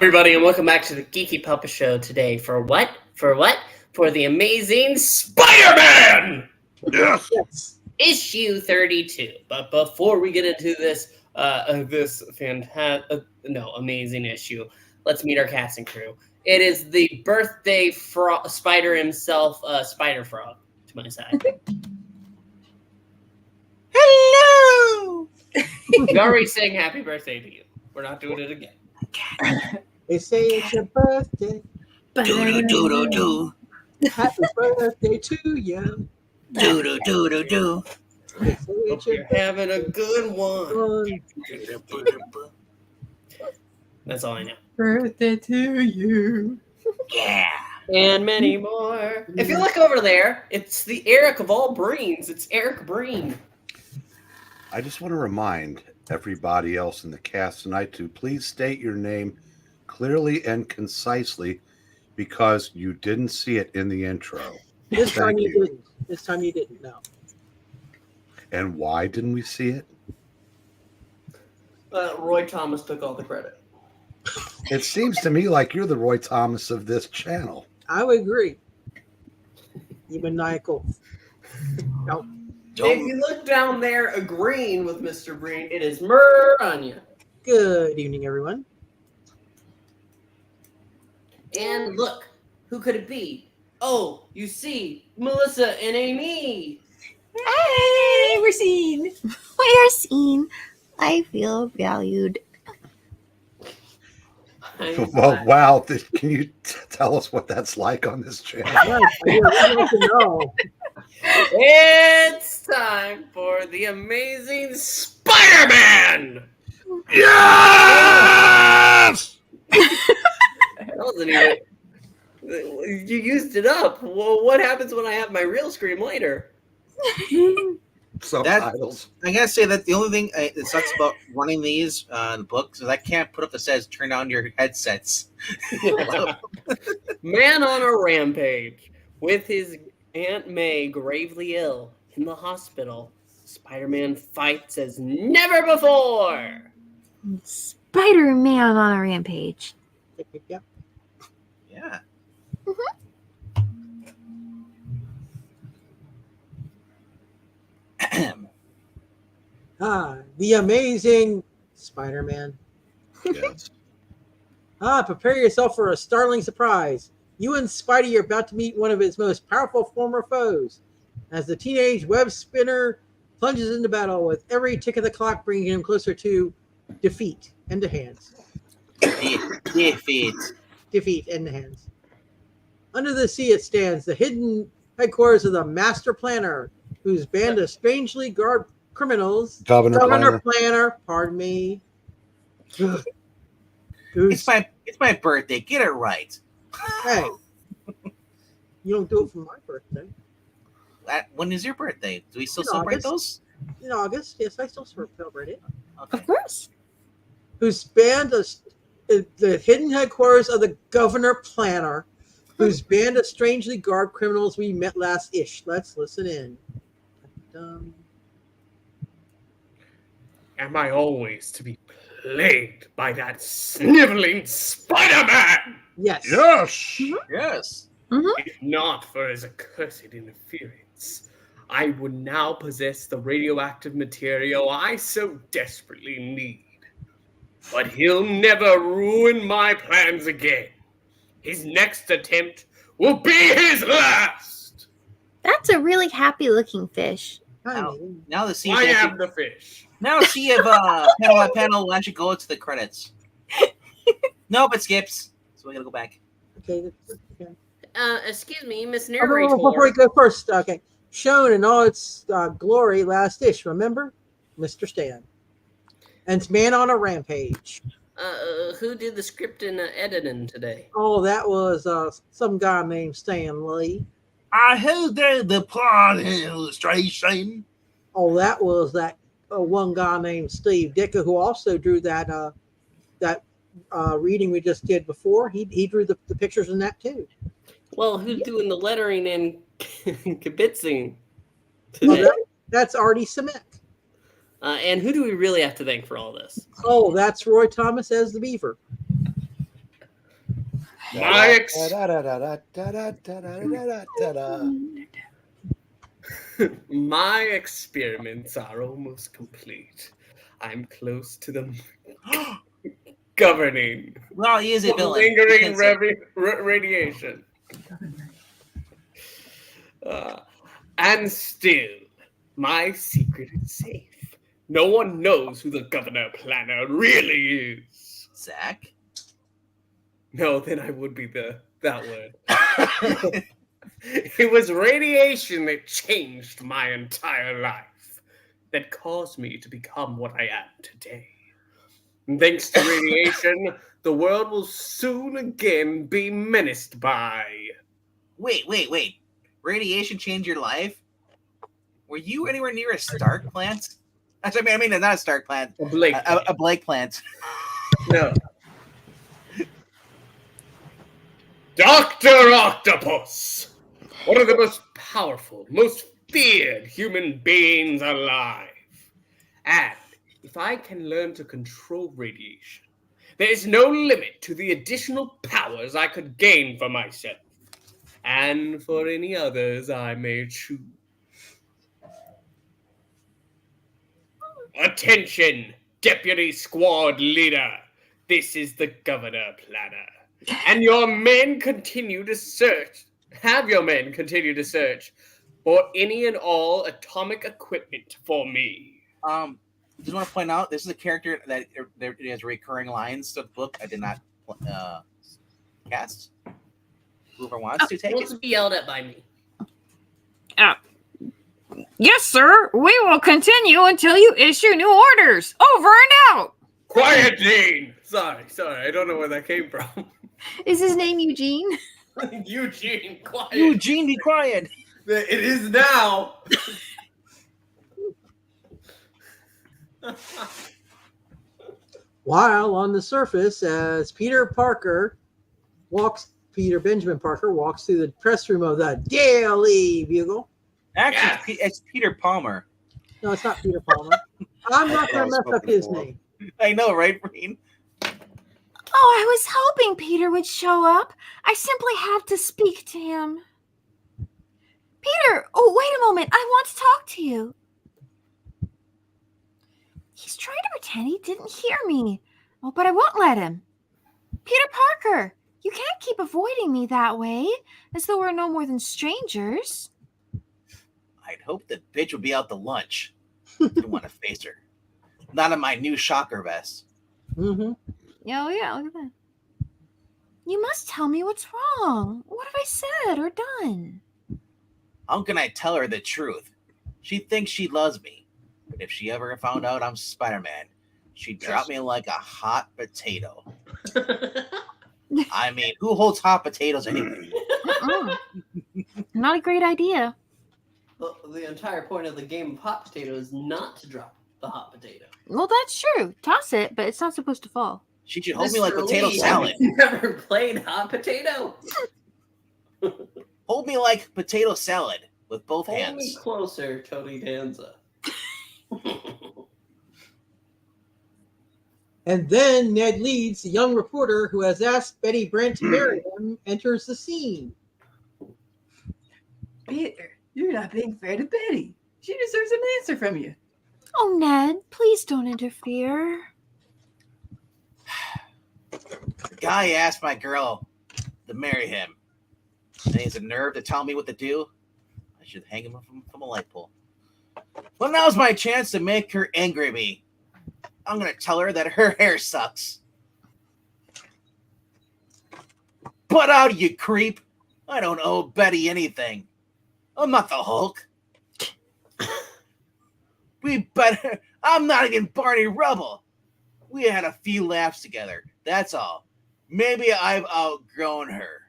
everybody, and welcome back to the Geeky Puppet Show today. For what? For the amazing Spider-Man! Yes. Issue 32. But before we get into this, amazing issue, let's meet our cast and crew. It is the birthday spider himself, Spider Frog, to my side. Hello! We already sang happy birthday to you. We're not doing it again. They say it's your birthday. Do-do-do-do-do. Happy birthday to you. Do-do-do-do-do. They say it's Hope your you're having a good one. That's all I know. Birthday to you. Yeah. And many more. If you look over there, it's the Eric of all Breens. It's Eric Breen. I just want to remind everybody else in the cast tonight to please state your name clearly and concisely because you didn't see it in the intro. This time Thank you you. didn't. This time you didn't. No. And why didn't we see it? Roy Thomas took all the credit. It seems to me like you're the Roy Thomas of this channel. I would agree. You maniacal. No. If you look down there agreeing with Mr. Breen, it is Murr Anya. Good evening, everyone. And look, who could it be? Oh, you see, Melissa and Amy. Hey, we're seen. We're seen. I feel valued. Well, wow. Can you tell us what that's like on this channel? Yes, I would like to know. It's time for the amazing Spider-Man! Yes! That wasn't even... You used it up. Well, what happens when I have my real scream later? Subtitles. I gotta say that the only thing that sucks about running these in the books is I can't put up that says turn on your headsets. Man on a rampage with his Aunt May gravely ill in the hospital. Spider-Man fights as never before. Spider-Man on a rampage. Yep. Yeah. The amazing Spider-Man. Yes. Prepare yourself for a startling surprise. You and Spidey are about to meet one of his most powerful former foes. As the teenage web spinner plunges into battle with every tick of the clock bringing him closer to defeat and to hands. Defeat. Defeat and to hands. Under the sea it stands, the hidden headquarters of the Master Planner, whose band of strangely garbed criminals. Governor Planner, pardon me. It's my birthday. Get it right. Hey, you don't do it for my birthday. When is your birthday? Do we still In celebrate August. those? In August, yes, I still celebrate it. Okay. Of course. Whose band of the hidden headquarters of the Governor Planner, whose band of strangely garbed criminals we met last ish. Let's listen in. Am I always to be plagued by that sniveling Spider-Man? Yes. Yes! Yes. If not for his accursed interference, I would now possess the radioactive material I so desperately need. But he'll never ruin my plans again. His next attempt will be his last. That's a really happy-looking fish. Now to see I if am the fish. now see if panel by panel will actually go to the credits. Nope, it skips. So we gotta go back. Okay. Excuse me, Miss Before Narrator. we go first, okay. Shown in all its glory last ish, remember? Mr. Stan. And it's Man on a Rampage. Who did the script and editing today? Oh, that was some guy named Stan Lee. I heard the plot illustration. Oh, that was that one guy named Steve Ditko, who also drew that reading we just did before. He drew the pictures in that too. Well, who's doing the lettering and kibitzing today? Well, that's Artie Simek. And who do we really have to thank for all this? Oh, that's Roy Thomas as the Beaver. My experiments are almost complete. I'm close to the governing, Well, he is a villain. lingering radiation. And still, my secret is safe. No one knows who the governor planner really is. Zach? No, then I would be that word. It was radiation that changed my entire life, that caused me to become what I am today. And thanks to radiation, the world will soon again be menaced by... Wait. Radiation changed your life? Were you anywhere near a Stark plant? Actually, I mean, not a Stark plant. A Blake plant. A Blake plant. No. Dr. Octopus! One of the most powerful, most feared human beings alive. And if I can learn to control radiation, there is no limit to the additional powers I could gain for myself, and for any others I may choose. Attention, Deputy Squad Leader. This is the Governor Planner. And your men continue to search. Have your men continue to search for any and all atomic equipment for me. Just want to point out, this is a character that has recurring lines to the book. I did not cast. Whoever wants to take it. Be yelled at by me. Yes, sir. We will continue until you issue new orders. Over and out. Quiet, Dean. Sorry. I don't know where that came from. Is his name Eugene? Eugene, quiet. Eugene, be quiet. It is now. While on the surface, as Peter Benjamin Parker walks through the press room of the Daily Bugle. Actually, it's Peter Palmer. No, it's not Peter Palmer. I'm not going to mess up his name. I know, right, Breen? Oh, I was hoping Peter would show up. I simply have to speak to him. Peter, oh, wait a moment. I want to talk to you. He's trying to pretend he didn't hear me. Oh, but I won't let him. Peter Parker, you can't keep avoiding me that way, as though we're no more than strangers. I'd hope the bitch would be out to lunch. Didn't want to face her. Not in my new shocker vest. Mm-hmm. Oh, yeah, look at that. You must tell me what's wrong. What have I said or done? How can I tell her the truth? She thinks she loves me. But if she ever found out I'm Spider-Man, she'd drop me like a hot potato. I mean, who holds hot potatoes anyway? Not a great idea. Well, the entire point of the game of hot potato is not to drop the hot potato. Well, that's true. Toss it, but it's not supposed to fall. She should hold me Mr. like potato Lee, salad. have you never played hot potato? Hold me like potato salad with both Hold me hands. closer, Cody Danza. And then Ned Leeds, the young reporter who has asked Betty Brant to marry him, enters the scene. Peter, you're not being fair to Betty. She deserves an answer from you. Oh, Ned, please don't interfere. The guy asked my girl to marry him. And he has a nerve to tell me what to do. I should hang him from a light pole. Well, now's my chance to make her angry at me. I'm going to tell her that her hair sucks. Butt out, you creep. I don't owe Betty anything. I'm not the Hulk. I'm not even Barney Rubble. We had a few laughs together. That's all. Maybe I've outgrown her.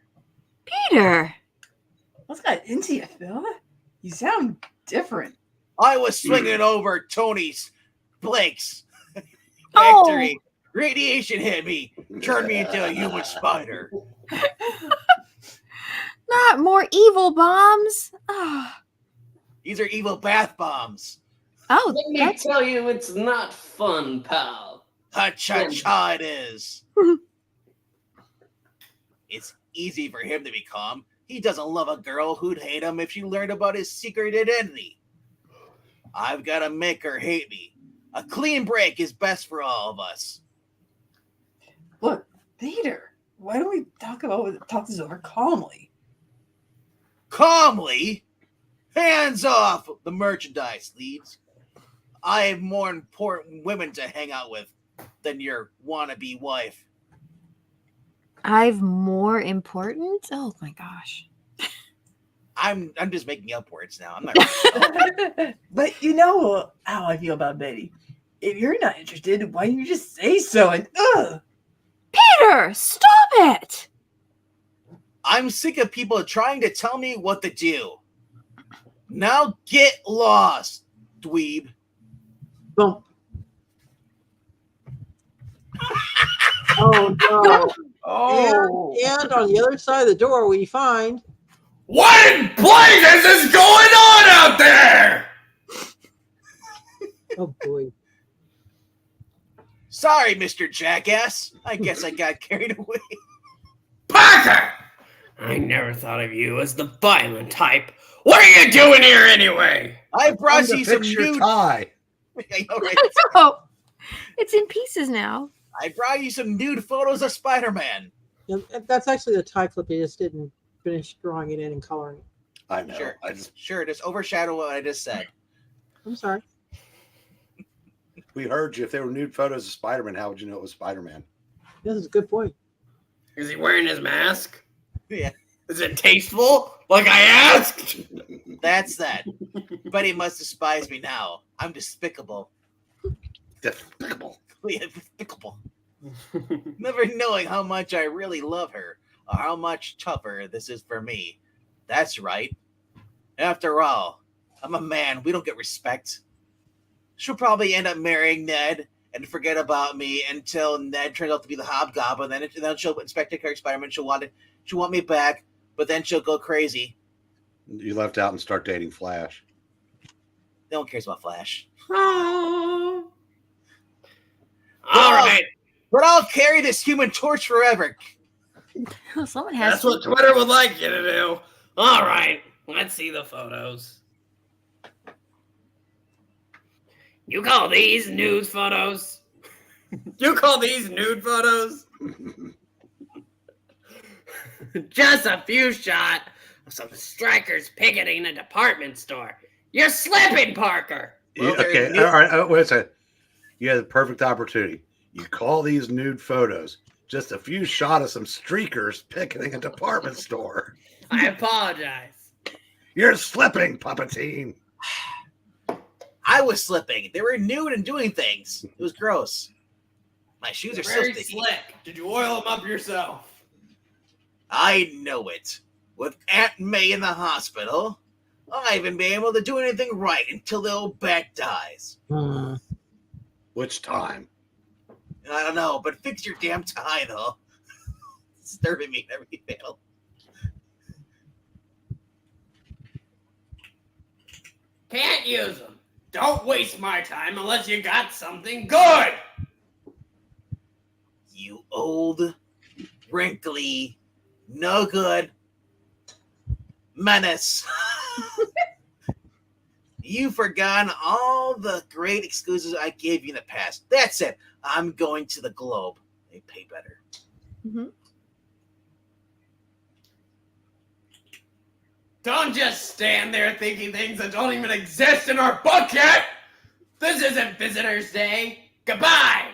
Peter! What's got into you, Phil? You sound different. I was swinging over Tony's Blake's factory. Oh. Radiation hit me, turned me into a human spider. Not more evil bombs. Oh, These are evil bath bombs. oh Let me that's tell you, it's not fun, pal. Ha-cha-cha it is. It's easy for him to be calm. He doesn't love a girl who'd hate him if she learned about his secret identity. I've got to make her hate me. A clean break is best for all of us. Look, Peter, why don't we talk this over calmly? Calmly? Hands off the merchandise, Leeds. I have more important women to hang out with than your wannabe wife. I've more important? Oh my gosh. I'm just making up words now. I'm not. But you know how I feel about Betty. If you're not interested, why don't you just say so? And Peter, stop it! I'm sick of people trying to tell me what to do. Now get lost, dweeb. Boom. Oh no. oh, And on the other side of the door, we find. What in blazes is going on out there? Oh boy. Sorry, Mr. Jackass. I guess I got carried away. Parker! I never thought of you as the violent type. What are you doing here anyway? I brought Time you to some fix your nude. tie. I know, right? Oh, it's in pieces now. I brought you some nude photos of Spider-Man. Yeah, that's actually the tie clip. You just didn't finish drawing it in and coloring it. I know. Sure, I just just overshadow what I just said. I'm sorry. we heard you. If they were nude photos of Spider-Man, how would you know it was Spider-Man? This is a good point. Is he wearing his mask? Yeah, Is it tasteful? Like I asked? that's that. But he must despise me now. I'm despicable. Despicable. Yeah, despicable. Never knowing how much I really love her, or how much tougher this is for me. That's right. After all, I'm a man. We don't get respect. She'll probably end up marrying Ned and forget about me until Ned turns out to be the Hobgoblin. Then she'll Inspector Kirk Spider-Man. She'll want me back, but then she'll go crazy. You left out and start dating Flash. No one cares about Flash. All right. But I'll carry this Human Torch forever. Someone has That's what Twitter would like you to do. All right. Let's see the photos. You call these nude photos? You call these nude photos? Just a few shot of some strikers picketing a department store. You're slipping, Parker. Well, Okay, they're all right. Wait a second. You had the perfect opportunity. You call these nude photos just a few shot of some streakers picketing a department store. I apologize. You're slipping, Puppetine. I was slipping. They were nude and doing things. It was gross. My shoes are so Very sticky. slick. Did you oil them up yourself? I know it. With Aunt May in the hospital, I haven't been able to do anything right until the old bat dies. Which time? I don't know, but fix your damn tie, though. It's disturbing me in every panel. Can't use them. Don't waste my time unless you got something good. You old, wrinkly, no good menace. You've forgotten all the great excuses I gave you in the past. That's it. I'm going to the Globe. They pay better. Mm-hmm. Don't just stand there thinking things that don't even exist in our book yet. This isn't Visitor's Day. Goodbye.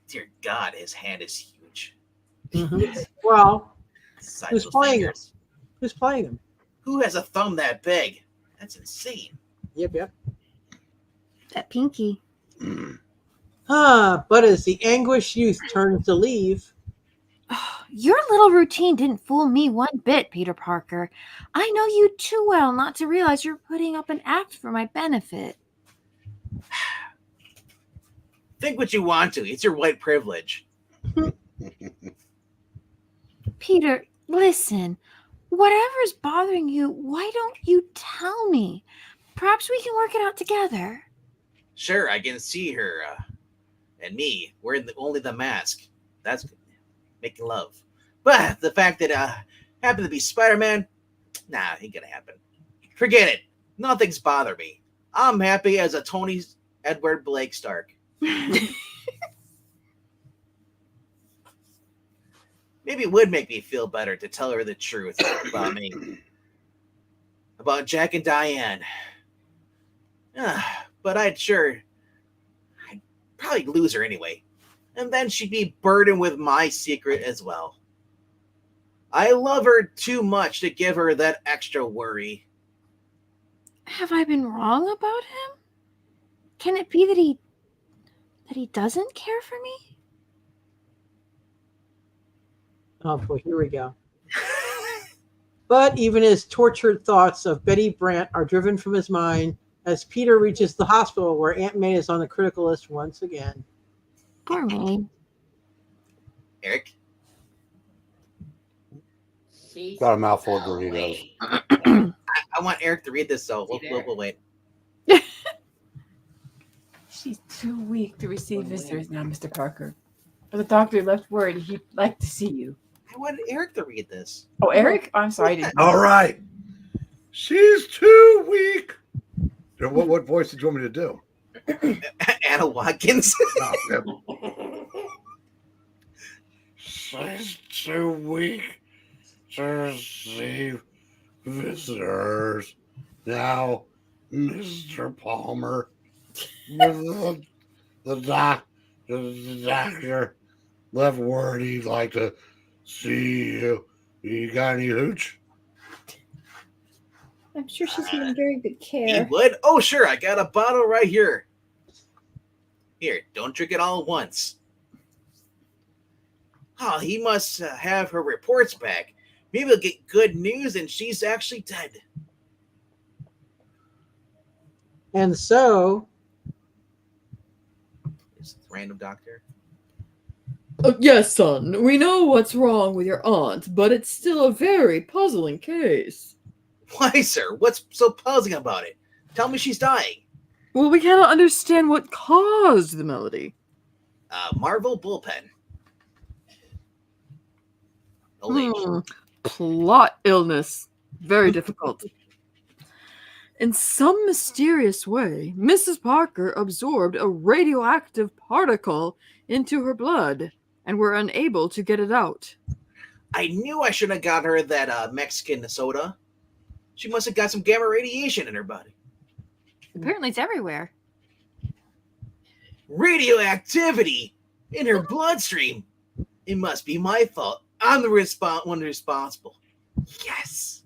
Dear God, his hand is huge. Well, Size who's of playing him? fingers. Who's playing him? Who has a thumb that big? That's insane. Yep. that pinky. But as the anguished youth turns to leave, Your little routine didn't fool me one bit, Peter Parker. I know you too well not to realize you're putting up an act for my benefit. Think what you want to. It's your white privilege. Peter, listen. Whatever's bothering you, why don't you tell me? Perhaps we can work it out together. Sure, I can see her and me wearing only the mask. That's good. making love. But the fact that happened to be Spider-Man, nah, ain't gonna happen. Forget it. Nothing's bother me. I'm happy as a Tony Edward Blake Stark. Maybe it would make me feel better to tell her the truth about me. About Jack and Diane. But I'd probably lose her anyway. And then she'd be burdened with my secret as well. I love her too much to give her that extra worry. Have I been wrong about him? Can it be that he doesn't care for me? Oh boy, here we go. But even his tortured thoughts of Betty Brant are driven from his mind as Peter reaches the hospital where Aunt May is on the critical list once again. Poor May. Eric? Got a mouthful of Doritos. I want Eric to read this, so we'll wait. She's too weak to receive visitors now, Mr. Parker. But the doctor left word he'd like to see you. I wanted Eric to read this. Oh, Eric? I'm sorry. I didn't. All right. She's too weak. What voice did you want me to do? Anna Watkins. She's too weak to receive visitors. Now, Mr. Palmer, the doctor left word he'd like to see you. You got any hooch? I'm sure she's in very good He care. would? Oh, sure. I got a bottle right here. Here, don't drink it all at once. Oh, he must have her reports back. Maybe he'll get good news and she's actually dead. And so, This random doctor. Yes, son, we know what's wrong with your aunt, but it's still a very puzzling case. Why, sir? What's so puzzling about it? Tell me she's dying. Well, we cannot understand what caused the melody. Marvel bullpen. Old age. Plot illness. Very difficult. In some mysterious way, Mrs. Parker absorbed a radioactive particle into her blood and were unable to get it out. I knew I shouldn't have got her that Mexican soda. She must have got some gamma radiation in her body. Apparently it's everywhere. Radioactivity in her bloodstream. It must be my fault. I'm the one responsible. Yes.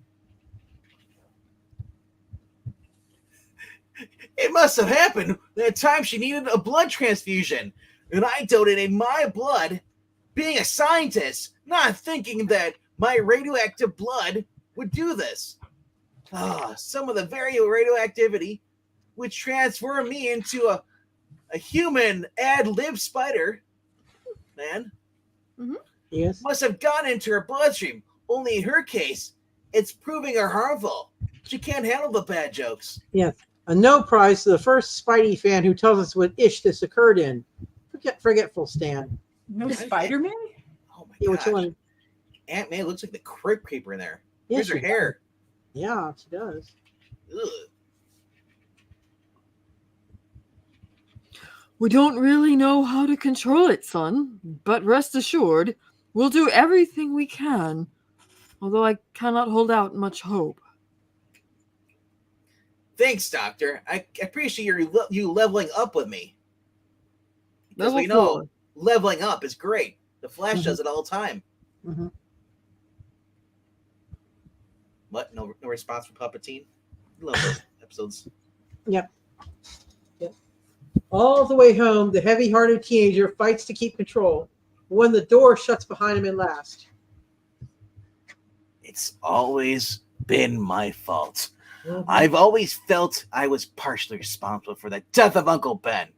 It must have happened that time she needed a blood transfusion. And I donated my blood, being a scientist, not thinking that my radioactive blood would do this. Some of the very radioactivity would transform me into a human ad-lib spider. Man. Mm-hmm. yes. Must have gone into her bloodstream. Only in her case, it's proving her harmful. She can't handle the bad jokes. Yes. A no prize to the first Spidey fan who tells us what ish this occurred in. Forgetful Stan. No Spider-Man? Oh my Yeah, god. which one? Aunt May looks like the Crypt Keeper in there. Yes, Here's her she hair. Yeah, she does. Ugh. We don't really know how to control it, son, but rest assured, we'll do everything we can, although I cannot hold out much hope. Thanks, Doctor. I appreciate you leveling up with me. Because Level we know 4. leveling up is great. The Flash Mhm. does it all the time. Mm-hmm. What? No response from Puppetine? Love those episodes. Yep. All the way home, the heavy-hearted teenager fights to keep control. When the door shuts behind him at last. It's always been my fault. Mhm. I've always felt I was partially responsible for the death of Uncle Ben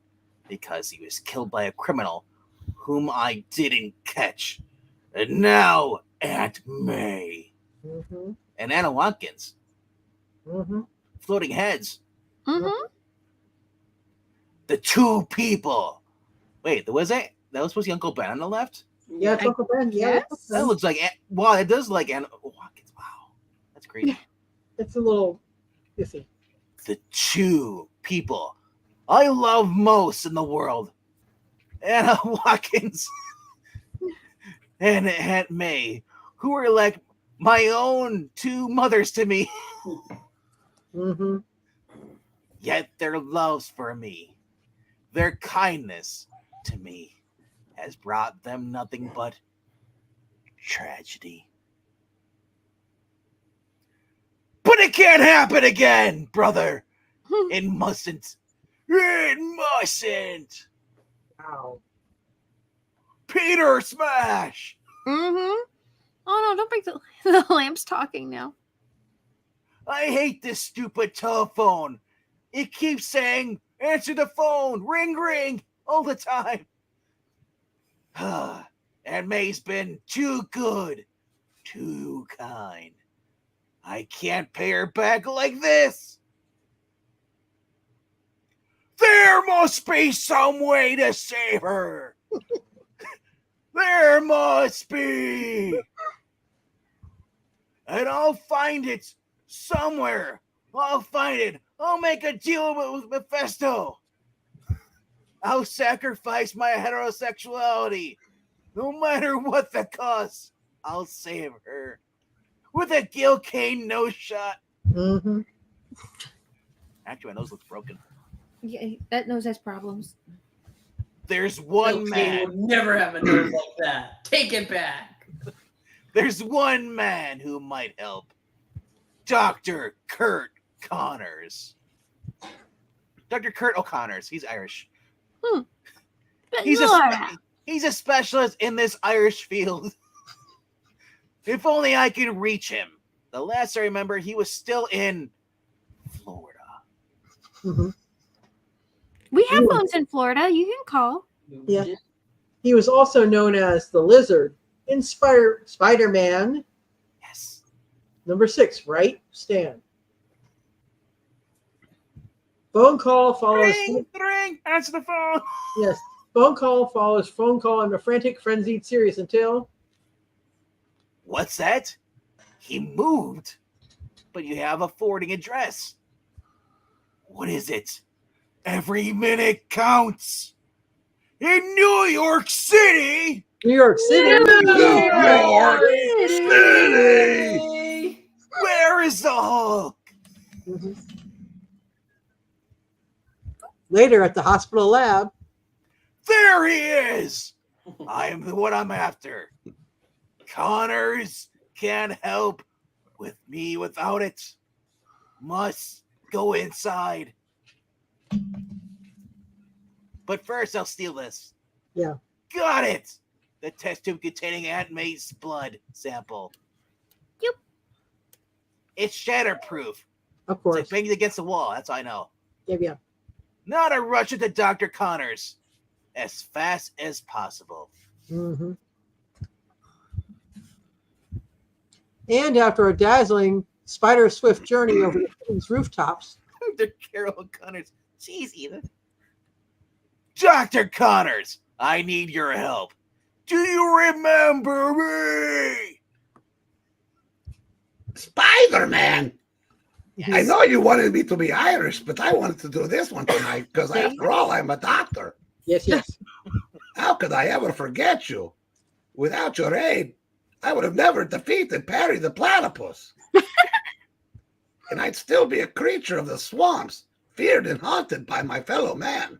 because he was killed by a criminal whom I didn't catch. And now Aunt May Mm-hmm. and Anna Watkins, Mm-hmm. floating heads, Mm-hmm. the two people. Wait, was that was supposed to be Uncle Ben on the left? Yeah, it's Uncle Ben. Yeah, Yes. that's That Ben. looks like wow. It does like Watkins. Wow, that's great. It's a little iffy. The two people I love most in the world, Anna Watkins and Aunt May, who are like my own two mothers to me. Mm-hmm. Yet their loves for me, their kindness to me, has brought them nothing but tragedy. But it can't happen again, brother. It mustn't. It mustn't. Wow. Peter Smash. Mm-hmm. Oh no, don't break the lamp's talking now. I hate this stupid telephone. It keeps saying, answer the phone, ring, ring, all the time. And May's been too good, too kind. I can't pay her back like this. There must be some way to save her. There must be. And I'll find it somewhere. I'll find it. I'll make a deal with Mephisto. I'll sacrifice my heterosexuality. No matter what the cost, I'll save her. With a Gil Kane no shot. Mm-hmm. Actually, my nose looks broken. Yeah, that nose has problems. There's one Bill Kane man. would never have a nose like that. Take it back. There's one man who might help. Dr. Kurt Connors. Dr. Kurt O'Connors. He's Irish. But He's Laura. he's a specialist in this Irish field. If only I could reach him. The last I remember, he was still in Florida. Mm-hmm. We have phones in Florida. You can call. Yeah. He was also known as the Lizard in Spider-Man Yes. number 6, right? Stan. Phone call follows. Ring. Answer the phone. Yes. Phone call follows phone call in a frantic, frenzied series until. What's that? He moved. But you have a forwarding address. What is it? Every minute counts. In New York City. New York City. New York City. Where is the Hulk? Mhm. Later at the hospital lab. There he is. I am what I'm after. Connors can't help with me without it. Must go inside. But first, I'll steal this. Yeah. Got it. The test tube containing Aunt May's blood sample. Yep. It's shatterproof. Of It's course. like banging against the wall. That's all I know. Yeah. Now to rush into Dr. Connors as fast as possible. Mm-hmm. And after a dazzling spider-swift journey over the city's rooftops. Dr. Carol Connors. Jeez, Ethan. Dr. Connors, I need your help. Do you remember me? Spider-Man! I know you wanted me to be Irish, but I wanted to do this one tonight because after all, I'm a doctor. Yes. How could I ever forget you? Without your aid, I would have never defeated Perry the Platypus. And I'd still be a creature of the swamps, feared and haunted by my fellow man.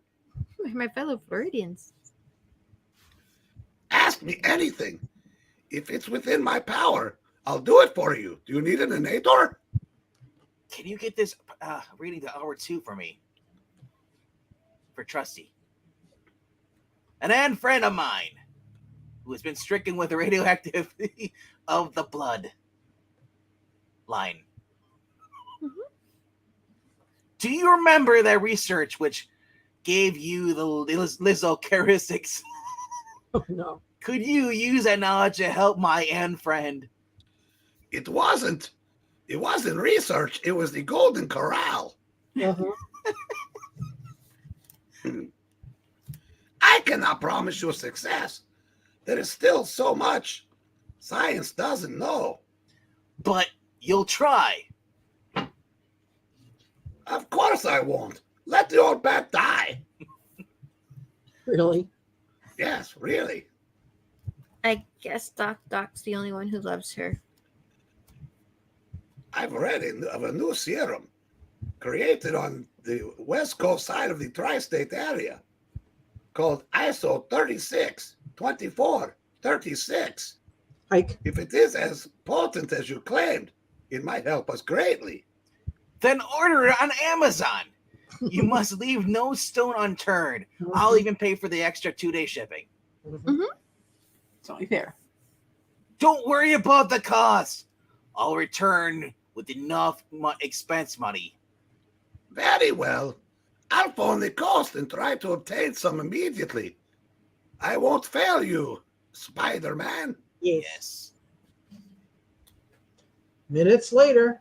My fellow Floridians. Ask me anything. If it's within my power, I'll do it for you. Do you need an innator? Can you get this reading to hour 2 for me? For Trusty. An friend of mine who has been stricken with the radioactivity of the blood line. Mm-hmm. Do you remember that research which gave you the Lizzo characteristics? Oh, no. Could you use that knowledge to help my friend? It wasn't research. It was the Golden Corral. Uh-huh. I cannot promise you success, There is still so much science doesn't know. But you'll try. Of course I won't. Let the old bat die. Really? Yes, really. I guess Doc's the only one who loves her. I've read of a new serum created on the west coast side of the tri-state area called ISO 362436. Ike. If it is as potent as you claimed, it might help us greatly. Then order it on Amazon. You must leave no stone unturned. I'll even pay for the extra 2-day shipping. It's only fair. Don't worry about the cost. I'll return with enough expense money. Very well. I'll phone the coast and try to obtain some immediately. I won't fail you, Spider-Man. Yes. Minutes later.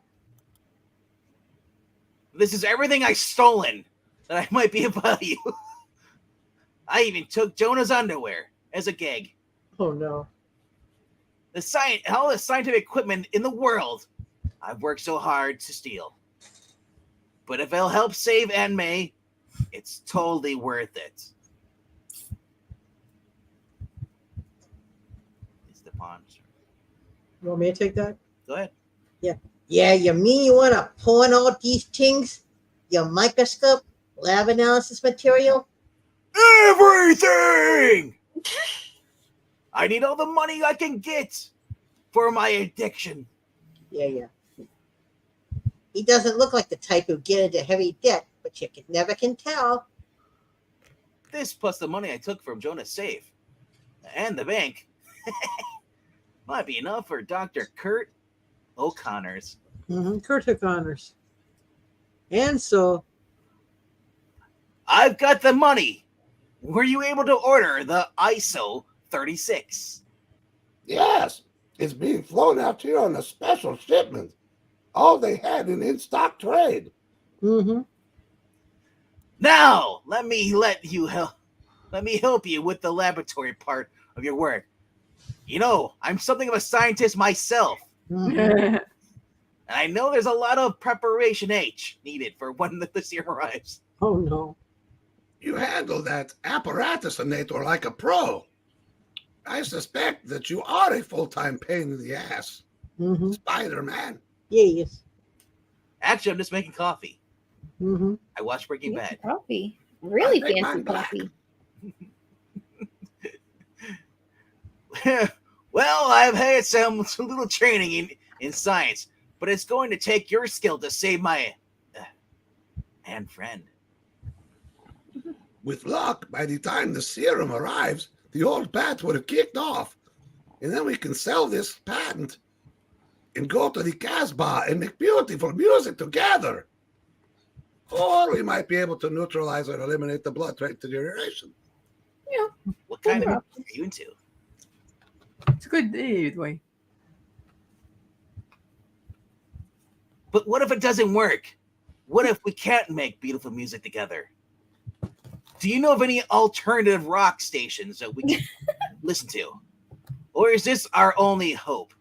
This is everything I've stolen that I might be of value. I even took Jonah's underwear as a gag. Oh no. All the scientific equipment in the world I've worked so hard to steal. But if it'll help save Aunt May, it's totally worth it. It's the pawn. You want me to take that? Go ahead. Yeah, you mean you want to pawn all these things? Your microscope, lab analysis material? Everything! I need all the money I can get for my addiction. Yeah. He doesn't look like the type who'd get into heavy debt, but you never can tell. This plus the money I took from Jonah's safe and the bank might be enough for Dr. Kurt O'Connor's. Kurt O'Connor's. And so... I've got the money. Were you able to order the ISO 36? Yes, it's being flown out here on a special shipment. All they had in-stock trade. Now, let me help you with the laboratory part of your work. You know, I'm something of a scientist myself. And I know there's a lot of preparation needed for when the serum arrives. Oh no. You handle that apparatusonator like a pro. I suspect that you are a full-time pain in the ass. Spider-Man. Yes. Actually, I'm just making coffee. I watched Breaking Bad. Coffee. Really fancy coffee. Well, I've had some little training in science, but it's going to take your skill to save my and friend. With luck, by the time the serum arrives, the old bat would have kicked off. And then we can sell this patent and go to the Casbah and make beautiful music together. Or we might be able to neutralize or eliminate the blood deterioration. Yeah. What kind of are you into? It's a good day, either way. But what if it doesn't work? What if we can't make beautiful music together? Do you know of any alternative rock stations that we can listen to? Or is this our only hope?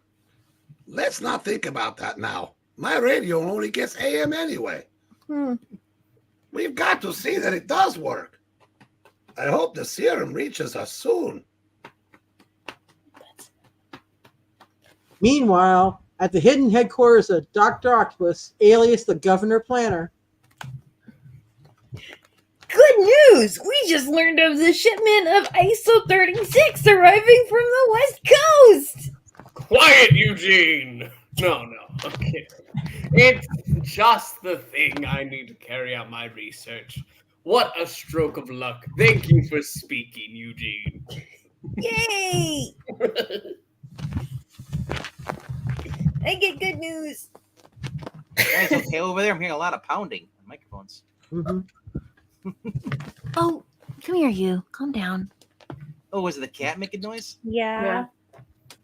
Let's not think about that now. My radio only gets AM anyway. We've got to see that it does work. I hope the serum reaches us soon. Meanwhile, at the hidden headquarters of Dr. Octopus, alias the Governor Planner. Good news! We just learned of the shipment of ISO 36 arriving from the West Coast! Quiet, Eugene! No. Okay. It's just the thing I need to carry out my research. What a stroke of luck. Thank you for speaking, Eugene. Yay! I get good news. Guys, okay over there? I'm hearing a lot of pounding on microphones. Oh, come here, you. Calm down. Oh, was it the cat making noise? Yeah.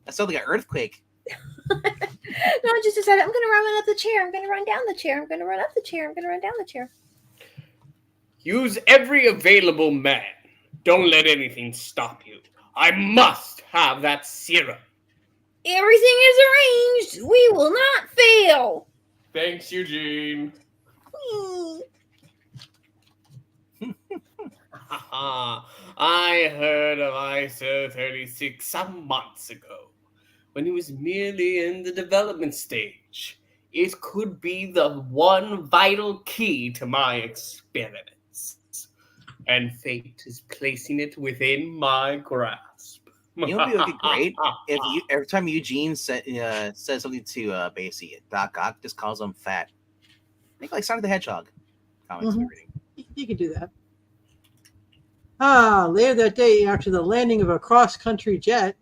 That sounded like an earthquake. No, I just decided I'm going to run up the chair. I'm going to run down the chair. I'm going to run up the chair. I'm going to run down the chair. Use every available man. Don't let anything stop you. I must have that serum. Everything is arranged. We will not fail. Thanks, Eugene. I heard of ISO 36 some months ago, when he was merely in the development stage. It could be the one vital key to my experiments, and fate is placing it within my grasp. You know, what would be great if every time Eugene says something to basically Doc Ock, just calls him fat. Make like Sonic the Hedgehog comics you're reading. You can do that. Later that day, after the landing of a cross-country jet,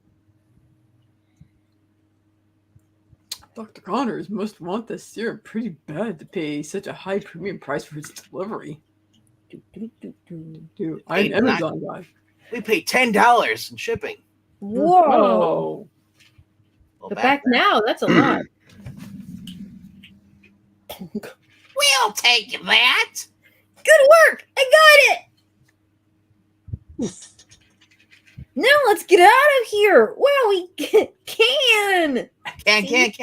Dr. Connors must want this serum pretty bad to pay such a high premium price for its delivery. I'm Amazon guy. We paid $10 in shipping. Whoa. Well, But back now, that's a lot. We'll take that. Good work. I got it. Now let's get out of here. Well, we can. Can. Can you do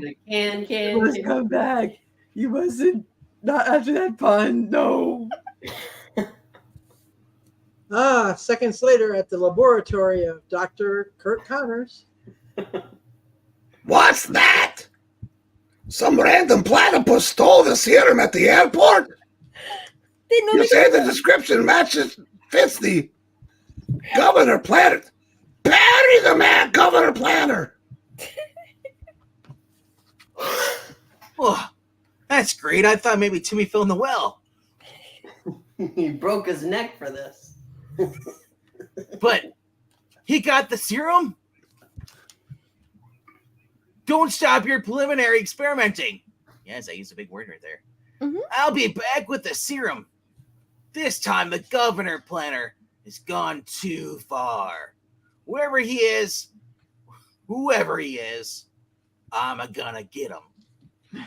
the can? Let's come back. You wasn't not after that pun. No. seconds later at the laboratory of Dr. Kurt Connors. What's that? Some random platypus stole the serum at the airport? You say the description fits the Governor Planner. Bury the man, Governor Planner. Oh, that's great. I thought maybe Timmy fell in the well. He broke his neck for this. But he got the serum? Don't stop your preliminary experimenting. Yes, I used a big word right there. Mm-hmm. I'll be back with the serum. This time the Governor Planner has gone too far. Wherever he is, whoever he is, I'm gonna get him.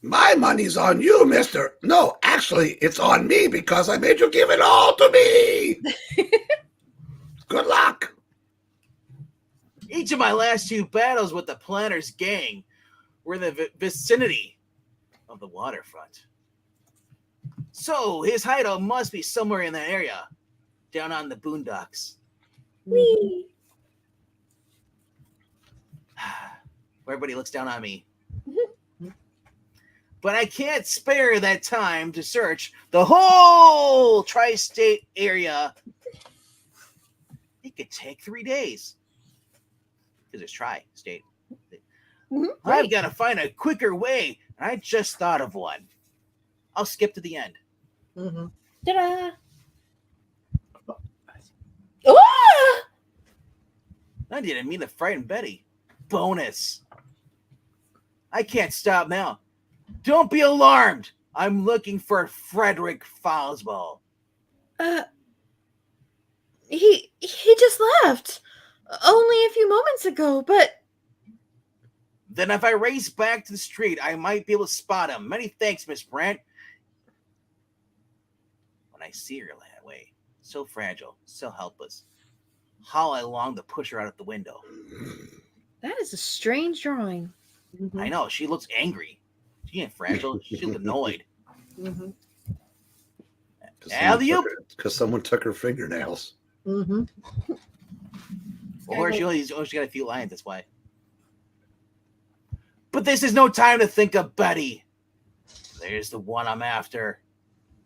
My money's on you, mister. No, actually, it's on me because I made you give it all to me. Good luck. Each of my last 2 battles with the Planner's gang were in the vicinity of the waterfront. So his hideout must be somewhere in that area, down on the boondocks. Whee! Everybody looks down on me. But I can't spare that time to search the whole tri-state area. It could take 3 days. Because it's tri-state. I've got to find a quicker way, and I just thought of one. I'll skip to the end. Ta-da! Oh! I didn't mean to frighten Betty. Bonus. I can't stop now. Don't be alarmed. I'm looking for Frederick Foswell. He just left. Only a few moments ago, but... Then if I race back to the street, I might be able to spot him. Many thanks, Miss Brent. When I see her that way, so fragile, so helpless, how I long to push her out of the window. That is a strange drawing. I know, she looks angry. She ain't fragile, she looks annoyed. Because someone took her fingernails. Or she only got a few lines, that's why. But this is no time to think of Betty. There's the one I'm after.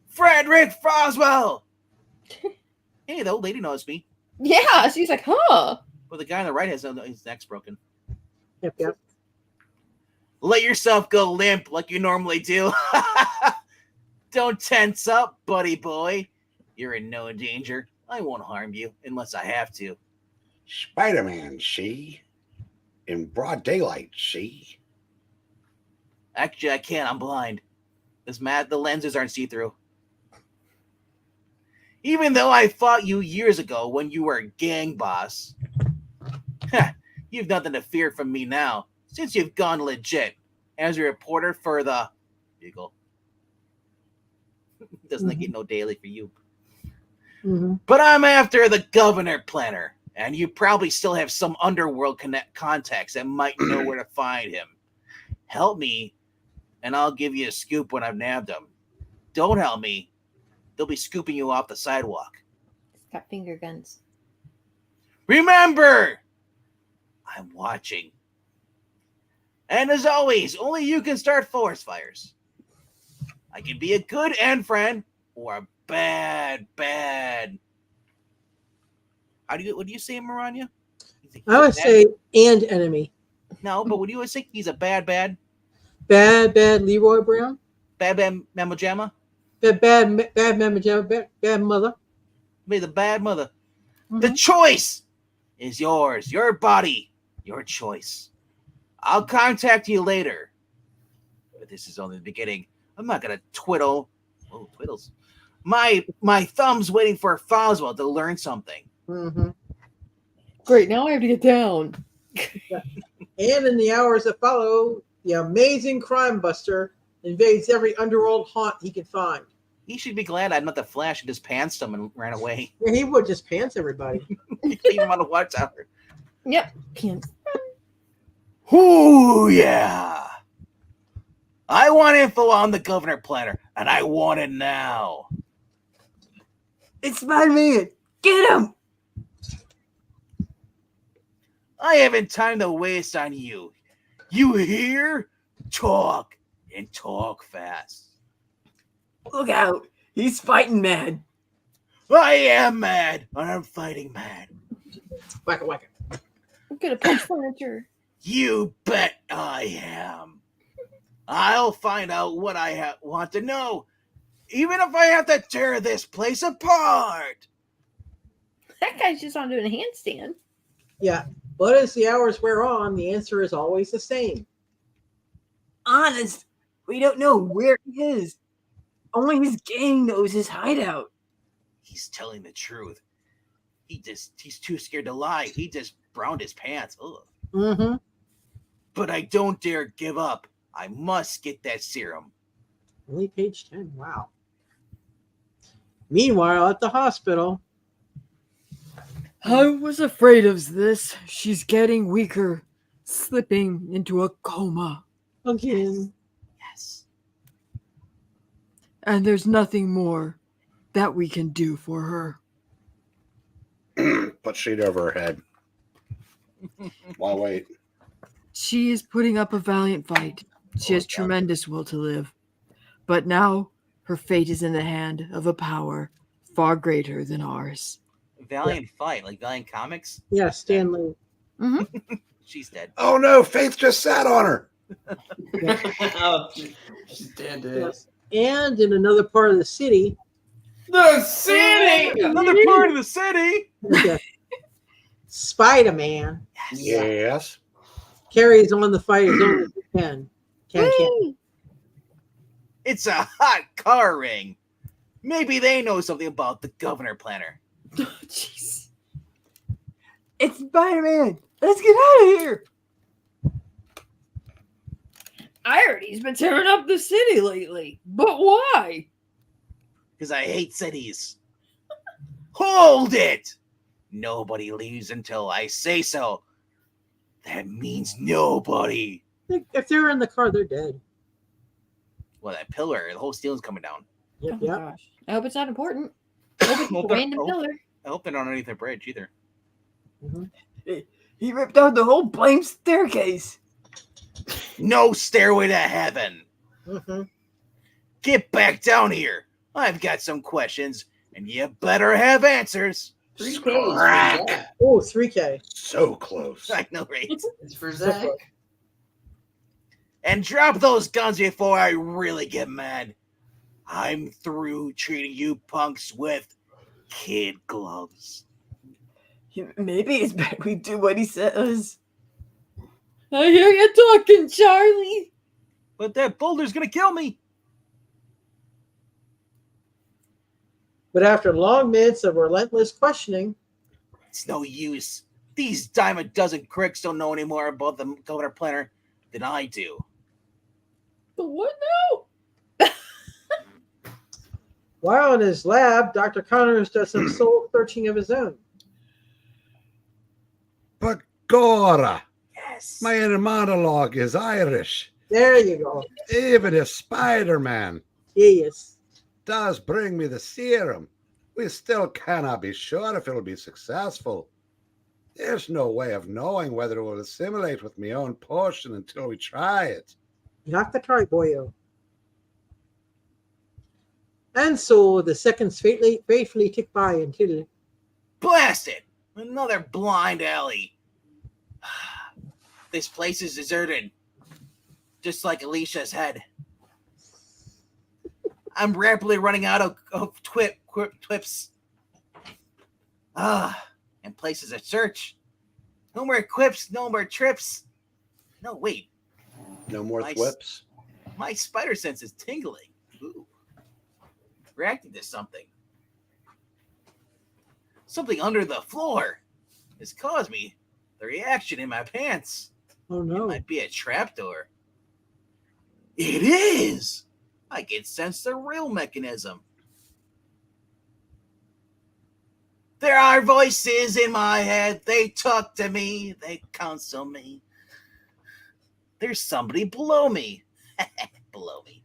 Frederick Foswell! Hey, the old lady knows me. Yeah, she's like, huh? But the guy on the right has his neck's broken. Yep. Let yourself go limp like you normally do. Don't tense up, buddy boy. You're in no danger. I won't harm you unless I have to. Spider-Man, see? In broad daylight, see? Actually, I can't. I'm blind. The lenses aren't see-through. Even though I fought you years ago when you were a gang boss, you've nothing to fear from me now, since you've gone legit as a reporter for the Eagle. Doesn't get no daily for you. Mhm. But I'm after the governor planner, and you probably still have some underworld contacts that might know where to find him. Help me, and I'll give you a scoop when I've nabbed him. Don't help me, they'll be scooping you off the sidewalk. It's got finger guns. Remember, I'm watching. And as always, only you can start forest fires. I can be a good end friend or a bad. What do you say, Maranya? I would say and enemy. No, but would you always think he's a bad? Bad Leroy Brown. Bad Mama Jamma? Bad Mama Jamma. Bad mother. Be the bad mother. Mm-hmm. The choice is yours. Your body, your choice. I'll contact you later. But this is only the beginning. I'm not gonna twiddle. Oh, twiddles. My thumb's waiting for Foswell to learn something. Mm-hmm. Great, now I have to get down. And in the hours that follow, the amazing crime buster invades every underworld haunt he can find. He should be glad I'm not the Flash and just pantsed him and ran away. Yeah, he would just pants everybody. Leave him on the watchtower. Yep. Pants. Ooh, yeah. I want info on the governor planner, and I want it now. It's Spider-Man. Get him. I haven't time to waste on you. You hear? Talk, and talk fast. Look out. He's fighting mad. I am mad, and I'm fighting mad. Whack it. I'm gonna punch furniture. You bet I am. I'll find out what I want to know, even if I have to tear this place apart. That guy's just on doing a handstand. Yeah, but as the hours wear on, the answer is always the same. Honest, we don't know where he is. Only his gang knows his hideout. He's telling the truth. He's too scared to lie. He just browned his pants. Ugh. Mm-hmm. But I don't dare give up. I must get that serum. Only page 10. Wow. Meanwhile, at the hospital. I was afraid of this. She's getting weaker, slipping into a coma. Again. Yes. And there's nothing more that we can do for her. Put sheet over her head. Why wait? She is putting up a valiant fight. She has tremendous will to live. But now her fate is in the hand of a power far greater than ours. Valiant fight, like Valiant Comics? Yeah, Stanley. Mm-hmm. She's dead. Oh no, Faith just sat on her. Oh, she's dead. Yes. And in another part of the city. The city! Another part of the city! Okay. Spider-Man Yes. carries on the fight as only he can. Can. It's a hot car ring. Maybe they know something about the governor planner. Jeez. It's Spider-Man. Let's get out of here. I heard he's been tearing up the city lately. But why? Because I hate cities. Hold it! Nobody leaves until I say so. That means nobody. If they're in the car, they're dead. Well, that pillar, the whole steel's coming down. Yep, Oh yep. gosh. I hope it's not important. I hope it's a random pillar. I hope they're not underneath the bridge either. He ripped out the whole blame staircase. No stairway to heaven. Mm-hmm. Get back down here. I've got some questions, and you better have answers. 3K. Crack. Oh, 3K. So close. I know, right? It's for Zach. And drop those guns before I really get mad. I'm through treating you punks with kid gloves. Maybe it's better we do what he says. I hear you talking, Charlie. But that boulder's gonna kill me. But after long minutes of relentless questioning, It's no use. These dime a dozen cricks don't know any more about the governor planner than I do. But what now? While in his lab, Dr. Connors does some soul searching of his own. Begorra! Yes. My inner monologue is Irish. There you go. Even if Spider-Man Yes. does bring me the serum, we still cannot be sure if it'll be successful. There's no way of knowing whether it will assimilate with my own potion until we try it. You have to try, boyo. And so the seconds faithfully tick by until... Blast it! Another blind alley. This place is deserted. Just like Alicia's head. I'm rapidly running out of quips. And places to search. No more quips, no more trips. No, wait. No more thwips? My spider sense is tingling. Ooh. Reacting to something. Something under the floor has caused me the reaction in my pants. Oh no. It might be a trapdoor. It is! I can sense the real mechanism. There are voices in my head. They talk to me. They counsel me. There's somebody below me. Below me.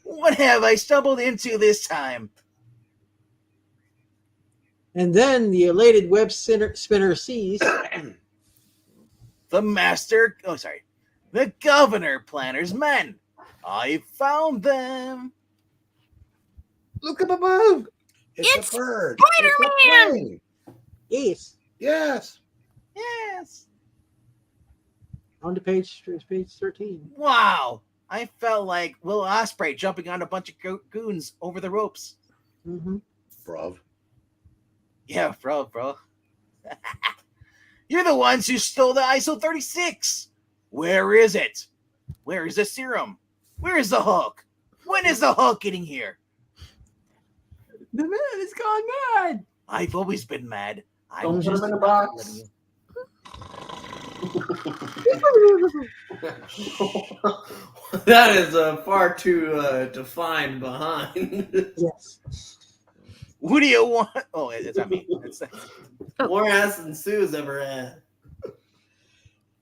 What have I stumbled into this time? And then the elated web spinner sees... The governor planner's men. I found them. Look up above. It's a bird. Spider-Man! Yes. Yes. Yes. On to page 13. Wow. I felt like Will Ospreay jumping on a bunch of goons over the ropes. Mm-hmm. Bruv. Yeah, bro. You're the ones who stole the ISO 36. Where is it? Where is the serum? Where is the hook? When is the hook getting here? The man has gone mad. I've always been mad. Don't put him in a box. That is far too defined behind. Yes. What do you want? Oh, it's not me. It's more ass than Sue's ever had.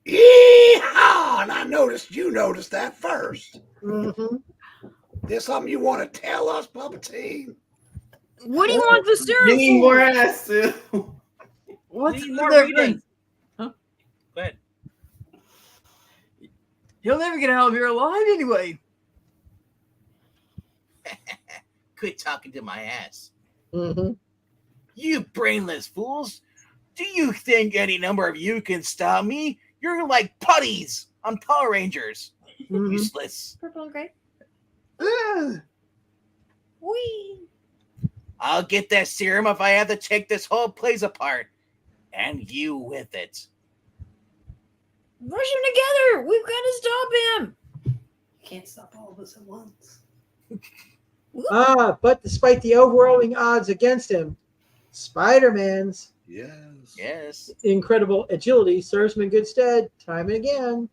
Yeehaw! And I noticed you noticed that first. Mm-hmm. There's something you want to tell us, Palpatine? What do you want the serum You need for? more ass, Sue. What's Need the more difference? reading. Go ahead. He'll never get out of here alive anyway. Quit talking to my ass. Mm-hmm. You brainless fools. Do you think any number of you can stop me? You're like putties on Power Rangers. Mm-hmm. Useless. Purple and gray. Ugh. Whee! I'll get that serum if I have to take this whole place apart. And you with it. Rush them together! We've got to stop him! You can't stop all of us at once. But despite the overwhelming odds against him, Spider-Man's Yes. incredible agility serves him in good stead time and again.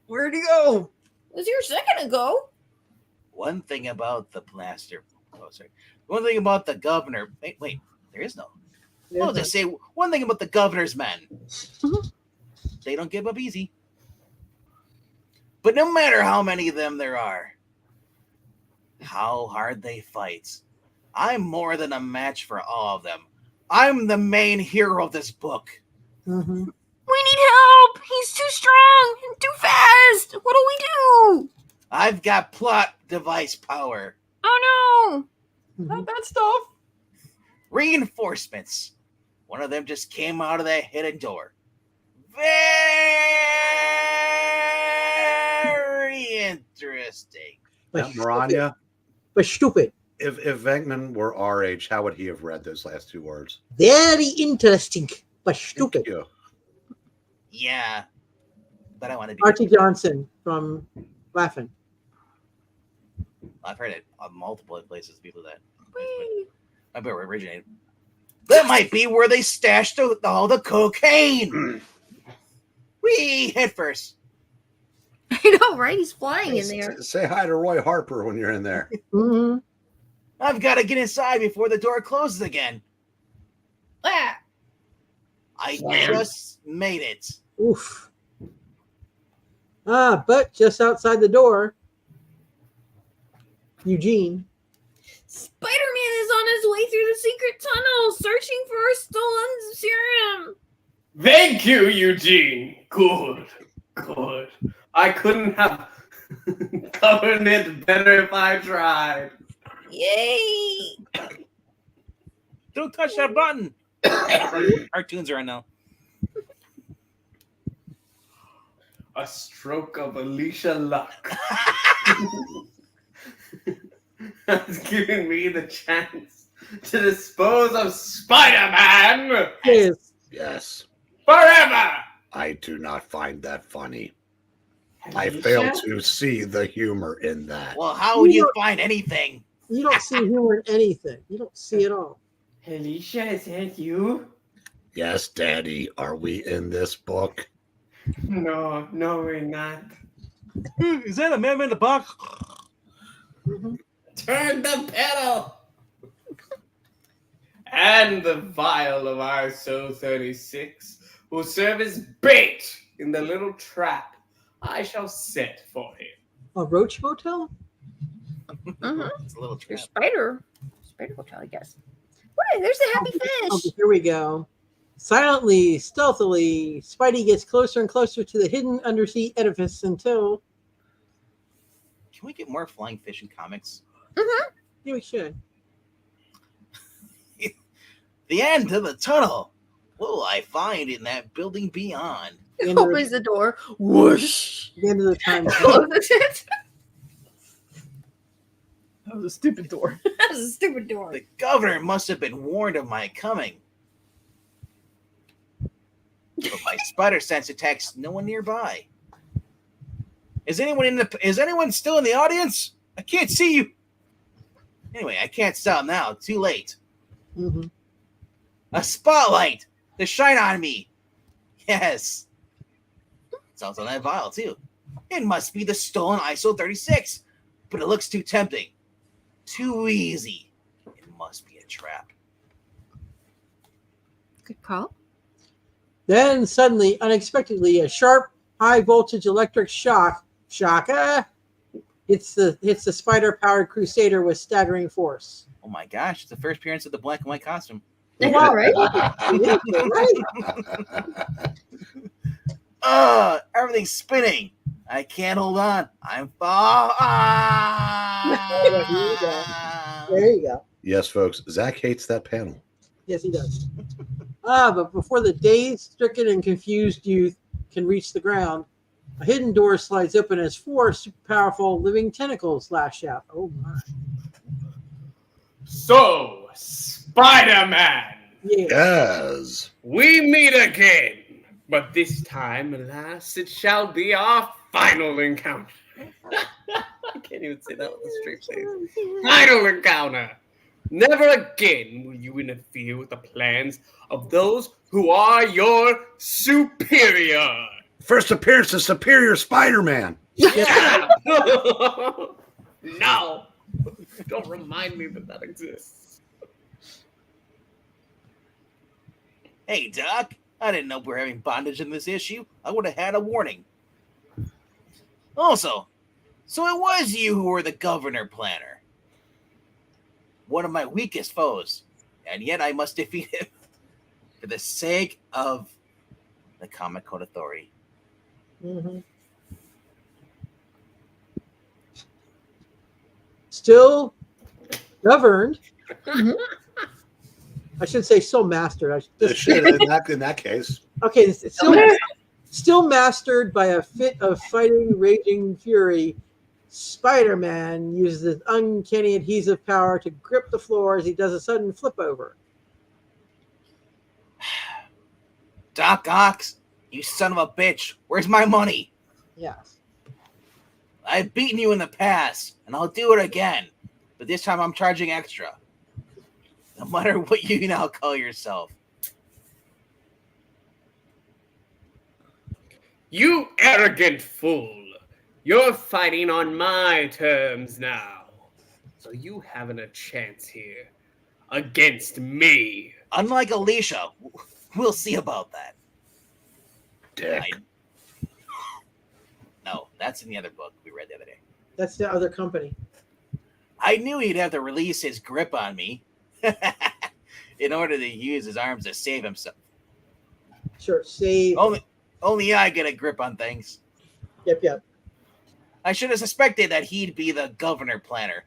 Where'd he go? Was here a second ago. One thing about the blaster. Oh, sorry. One thing about the governor. Wait. There is no. I'll just say one thing about the governor's men. They don't give up easy. But no matter how many of them there are, how hard they fight, I'm more than a match for all of them. I'm the main hero of this book. Mm-hmm. We need help. He's too strong and too fast. What do we do? I've got plot device power. Oh no. Not that stuff. Reinforcements. One of them just came out of that hidden door. Very interesting. Now, Maranya, But stupid. if Venkman were our age, how would he have read those last two words? Very interesting, but stupid. Thank you. Yeah. But I want to be. Archie Johnson from Laughing. I've heard it on multiple places. People that I bet where it originated. That might be where they stashed all the cocaine. Wee head first. I know, right? He's flying in there. Say hi to Roy Harper when you're in there. Mm-hmm. I've got to get inside before the door closes again. Ah, I Slam. just made it. Oof. But just outside the door, Eugene. Spider-Man is on his way through the secret tunnel, searching for a stolen serum. Thank you, Eugene. Good. I couldn't have covered it better if I tried. Yay! Don't touch that button. Cartoons are on now. A stroke of Alicia luck has given me the chance to dispose of Spider-Man Yes. Yes, forever. I do not find that funny. I fail to see the humor in that. Well, how would you find anything? You don't see humor in anything. You don't see it all. Alicia, is that you? Yes, Daddy, are we in this book? No, we're not. Is that a man in the box? Turn the pedal. And the vial of RSO-36 will serve as bait in the little trap I shall set for him. A roach motel? It's a little Your trap. spider hotel, I guess. What? There's a happy Okay, fish. here we go. Silently, stealthily, Spidey gets closer and closer to the hidden undersea edifice until... Can we get more flying fish in comics? Yeah, we should. The end of the tunnel. What will I find in that building beyond? The end of Opens the, the door. Whoosh. the end of the time. Closes it. That was a stupid door. That was a stupid door. The governor must have been warned of my coming. But my spider sense detects no one nearby. Is anyone still in the audience? I can't see you. Anyway, I can't stop now. Too late. Mm-hmm. A spotlight to shine on me. Yes. It's also on that vial, too. It must be the stolen ISO 36, but it looks too tempting. Too easy. It must be a trap. Good call. Then suddenly, unexpectedly, a sharp, high-voltage electric shock hits the spider-powered Crusader with staggering force. Oh my gosh, it's the first appearance of the black and white costume. Wow, right? Everything's spinning. I can't hold on. I'm There you go. Yes, folks, Zach hates that panel. Yes, he does. But before the dazed, stricken, and confused youth can reach the ground, a hidden door slides open as four super powerful living tentacles lash out. Oh my. So, Spider-Man, Yes. we meet again. But this time, alas, it shall be our final encounter. I can't even say that with a straight face. Final encounter. Never again will you interfere with the plans of those who are your superior. First appearance of Superior Spider-Man. Yeah. No. Don't remind me that exists. Hey, Doc. I didn't know we were having bondage in this issue. I would have had a warning. Also, so it was you who were the governor planner. One of my weakest foes. And yet I must defeat him for the sake of the Comic Code Authority. Mm-hmm. Still governed. I should say still mastered. I should It just should, in that case. Okay, it's still mastered by a fit of fighting, raging fury. Spider-Man uses his uncanny adhesive power to grip the floor as he does a sudden flip over. Doc Ock, you son of a bitch. Where's my money? Yes. I've beaten you in the past, and I'll do it again. But this time I'm charging extra. No matter what you now call yourself. You arrogant fool. You're fighting on my terms now. So you haven't a chance here against me. Unlike Alicia, we'll see about that. Dick. No, that's in the other book we read the other day. That's the other company. I knew he'd have to release his grip on me in order to use his arms to save himself. Sure, save. Only I get a grip on things. Yep. I should have suspected that he'd be the governor planner,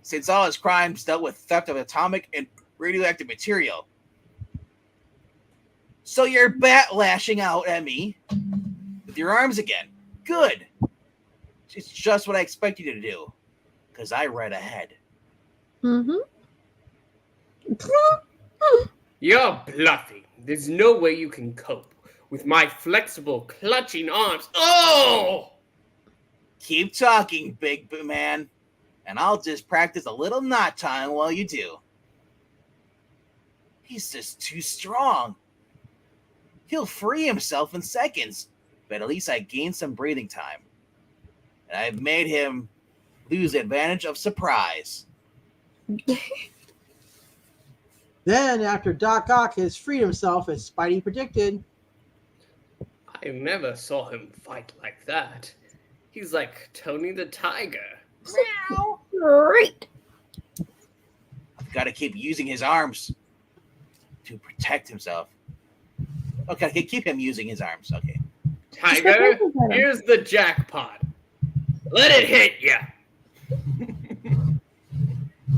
since all his crimes dealt with theft of atomic and radioactive material. So you're bat lashing out at me with your arms again. Good. It's just what I expect you to do, because I read ahead. Mm-hmm. You're bluffing. There's no way you can cope with my flexible, clutching arms. Oh! Keep talking, big man, and I'll just practice a little knot tying while you do. He's just too strong. He'll free himself in seconds, but at least I gained some breathing time. And I've made him lose the advantage of surprise. Then, after Doc Ock has freed himself, as Spidey predicted, I never saw him fight like that. He's like Tony the Tiger. Meow. Great. I've got to keep using his arms to protect himself. Okay, keep him using his arms. Okay. Tiger, here's the jackpot. Let it hit ya.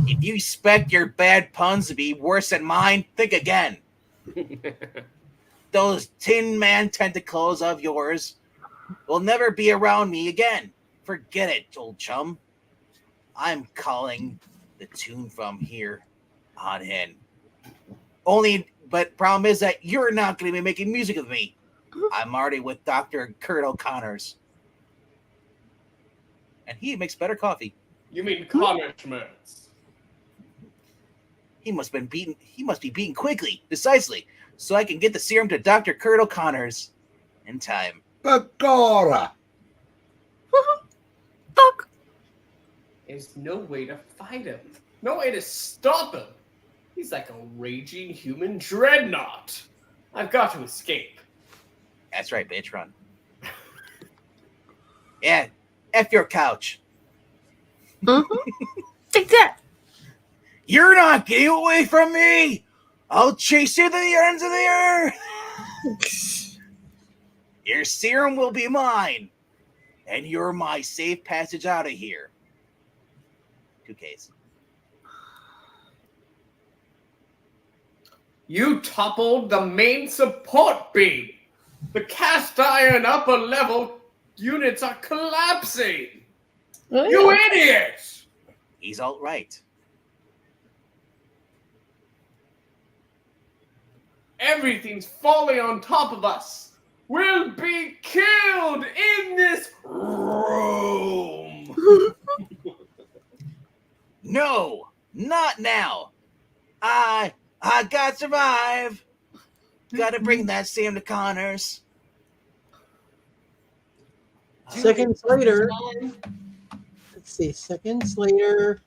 If you expect your bad puns to be worse than mine, think again. Those Tin Man tentacles of yours will never be around me again. Forget it, old chum. I'm calling the tune from here on in. But problem is that you're not going to be making music with me. I'm already with Dr. Kurt O'Connor's. And he makes better coffee. You mean Connor Schmerz? He must be beaten quickly, decisively, so I can get the serum to Dr. Kurt O'Connor's in time. Bagora! Fuck. There's no way to fight him. No way to stop him. He's like a raging human dreadnought. I've got to escape. That's right, bitch, run. Yeah, F your couch. Take that. You're not getting away from me! I'll chase you to the ends of the earth! Your serum will be mine, and you're my safe passage out of here. 2Ks. You toppled the main support beam. The cast iron upper level units are collapsing. Oh, You yeah. idiot! He's all right. Everything's falling on top of us. We'll be killed in this room. No, not now. I gotta survive. Gotta bring that Sam to Connors. seconds later,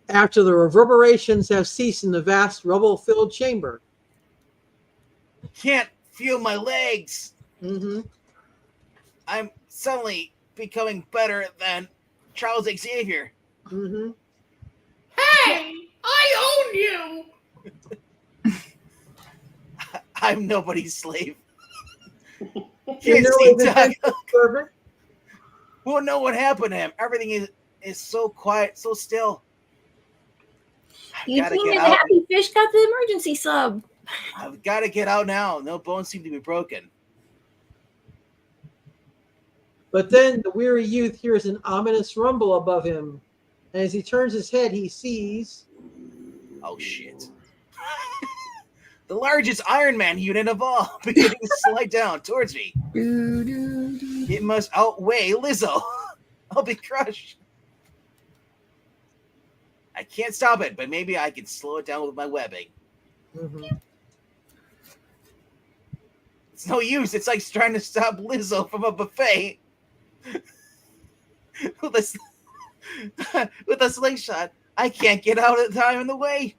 after the reverberations have ceased in the vast rubble-filled chamber. Can't feel my legs. Mm-hmm. I'm suddenly becoming better than Charles Xavier. Mm-hmm. Hey, I own you. I'm nobody's slave. You Can't know see it's Doug. perfect. Won't know what happened to him. Everything is so quiet, so still. You Gotta think get the out. happy fish got the emergency sub? I've got to get out now. No bones seem to be broken. But then the weary youth hears an ominous rumble above him. And as he turns his head, he sees... Oh, shit. The largest Iron Man unit of all beginning to slide down towards me. It must outweigh Lizzo. I'll be crushed. I can't stop it, but maybe I can slow it down with my webbing. Mm-hmm. It's no use. It's like trying to stop Lizzo from a buffet with a slingshot. I can't get out of time in the way.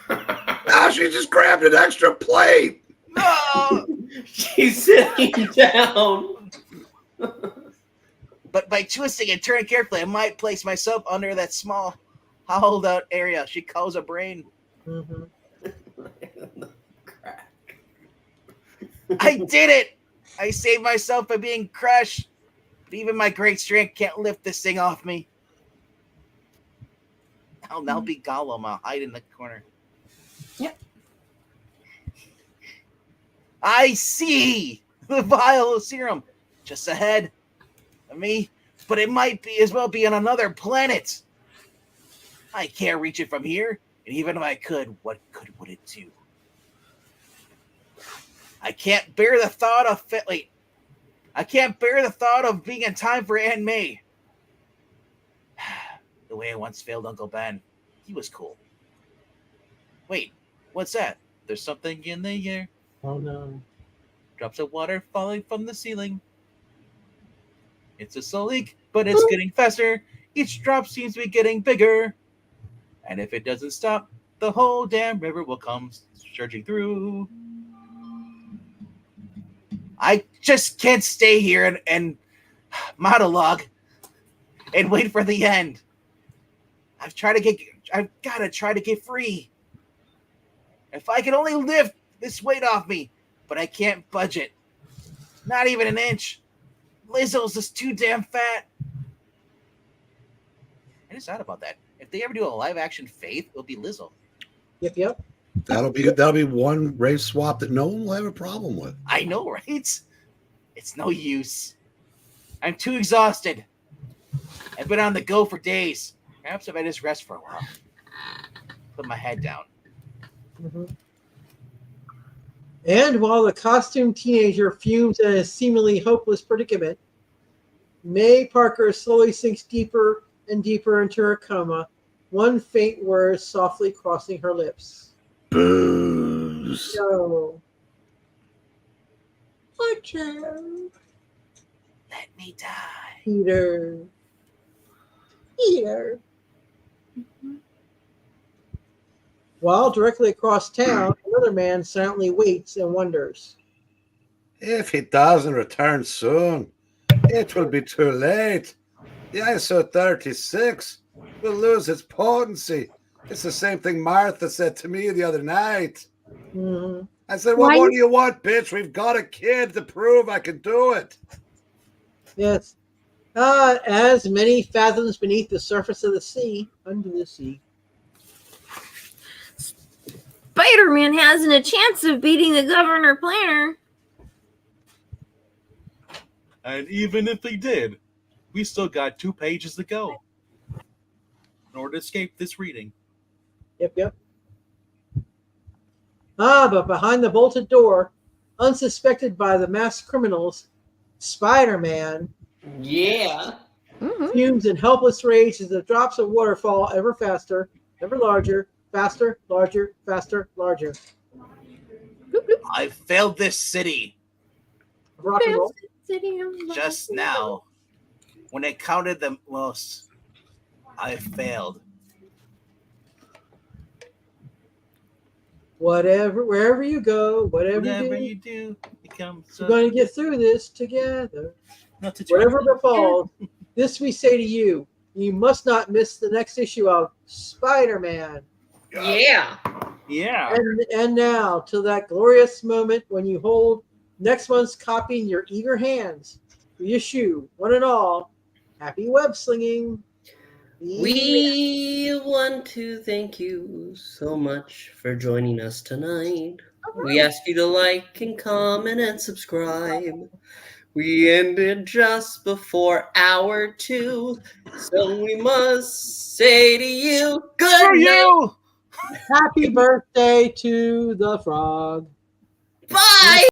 Now she just grabbed an extra plate. No! She's sitting down. But by twisting and turning carefully, I might place myself under that small, hollowed out area she calls a brain. Mm-hmm. I did it! I saved myself by being crushed. But even my great strength can't lift this thing off me. I'll be Gollum. I'll hide in the corner. Yep. I see the vial of serum just ahead of me, but it might be as well be on another planet. I can't reach it from here, and even if I could, what good would it do? I can't bear the thought of being in time for Aunt May. The way I once failed Uncle Ben. He was cool. Wait, what's that? There's something in the air. Oh no. Drops of water falling from the ceiling. It's a slow leak, but it's getting faster. Each drop seems to be getting bigger. And if it doesn't stop, the whole damn river will come surging through. I just can't stay here and monologue and wait for the end. I've got to try to get free. If I could only lift this weight off me, but I can't budge it. Not even an inch. Lizzo's just too damn fat. I just thought about that. If they ever do a live action Faith, it'll be Lizzo. Yep. That'll be one race swap that no one will have a problem with. I know, right? It's no use. I'm too exhausted. I've been on the go for days. Perhaps if I just rest for a while. Put my head down. Mm-hmm. And while the costumed teenager fumes in a seemingly hopeless predicament, May Parker slowly sinks deeper and deeper into her coma, one faint word softly crossing her lips. Booze. No. Archer. Let me die. Peter. Peter. While directly across town, another man silently waits and wonders. If he doesn't return soon, it will be too late. The ISO 36 will lose its potency. It's the same thing Martha said to me the other night. Mm-hmm. I said, well, what do you want, bitch? We've got a kid to prove I can do it. Yes. As many fathoms beneath the surface of the sea, under the sea. Spider-Man hasn't a chance of beating the Governor Planner. And even if they did, we still got 2 pages to go in order to escape this reading. Yep. But behind the bolted door, unsuspected by the masked criminals, Spider-Man Yeah. fumes in helpless rage as the drops of water fall ever faster, ever larger, faster, larger, faster, larger. I failed this city. Rock and roll. Just now. When it counted the most, I failed. Wherever you go, whatever you do, becomes we're going to get through this together. Whatever befalls, this we say to you: you must not miss the next issue of Spider-Man. Yeah. Yeah. And now to that glorious moment when you hold next month's copy in your eager hands. We issue one and all happy web slinging. We want to thank you so much for joining us tonight. We ask you to like and comment and subscribe. We ended just before hour 2, so we must say to you, good night. Happy birthday to the frog.